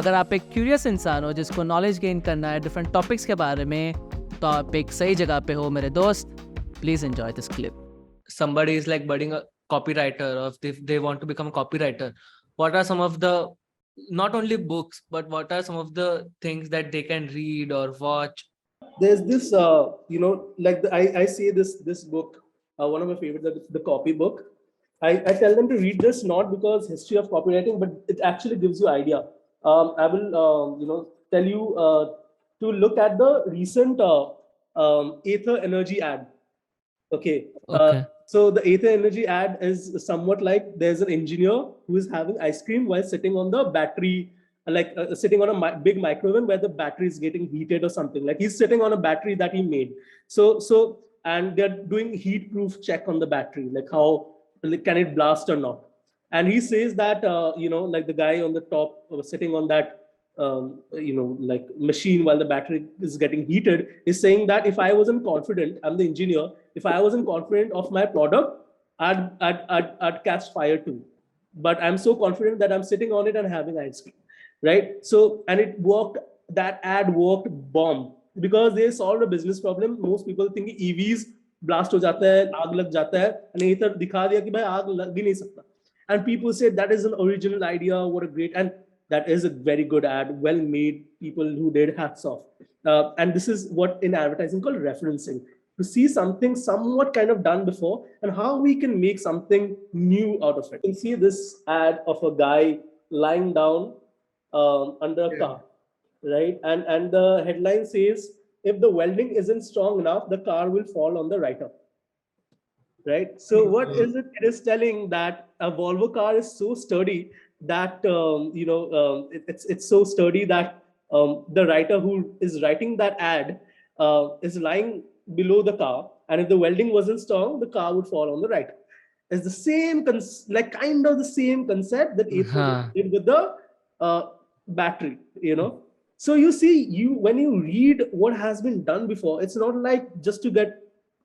अगर आप एक क्यूरियस इंसान हो जिसको नॉलेज गेन करना है डिफरेंट टॉपिक्स के बारे में, तो आप एक सही जगह पे हो मेरे दोस्त. Please enjoy this clip. Somebody is like budding a copywriter, or if they want to become a copywriter, what are some of the, not only books, but what are some of the things that they can read or watch? There's this, I say this book, one of my favorites, the copy book. I tell them to read this not because history of copywriting, but it actually gives you idea. I will, tell you to look at the recent Ather Energy ad. Okay. Okay. So the Ather Energy ad is somewhat like there's an engineer who is having ice cream while sitting on the battery, sitting on a big microwave where the battery is getting heated or something. Like he's sitting on a battery that he made. And they're doing heat proof check on the battery, like how can it blast or not. And he says that, like the guy on the top sitting on that, like machine while the battery is getting heated is saying that if I wasn't confident, I'm the engineer, if I wasn't confident of my product, I'd catch fire too. But I'm so confident that I'm sitting on it and having ice cream, right? So, and it worked, that ad worked bomb because they solved a business problem. Most people think EVs blast ho jata hai, aag lag jata hai, and Ather dikha diya ki bhai aag lag bhi nahi sakta. And people say that is an original idea, what a great, and that is a very good ad, well made, people who did, hats off. And this is what in advertising called referencing, to see something somewhat kind of done before and how we can make something new out of it. You can see this ad of a guy lying down under a car, right? And the headline says, if the welding isn't strong enough, the car will fall on the writer. Right? So what is it? It is telling that a Volvo car is so sturdy that, it's so sturdy that the writer who is writing that ad is lying below the car. And if the welding wasn't strong, the car would fall on the writer. It's the same, kind of the same concept that Ather did with the battery, So you see, when you read what has been done before, it's not like just to get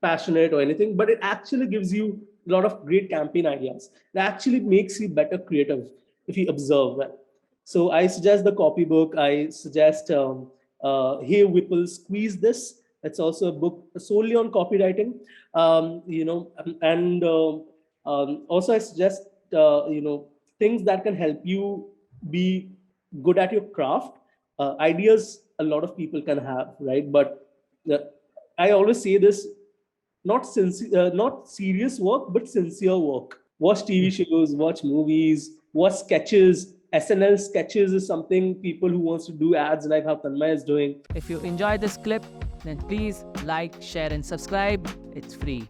passionate or anything, but it actually gives you a lot of great campaign ideas. It actually makes you better creative if you observe well. So I suggest the copybook. I suggest Hey Whipple, Squeeze This. It's also a book solely on copywriting. Also I suggest things that can help you be good at your craft. Ideas a lot of people can have, right? But I always say this: not serious work, but sincere work. Watch TV shows, watch movies, watch sketches. SNL sketches is something people who wants to do ads like how Tanmay is doing. If you enjoyed this clip, then please like, share and subscribe. It's free.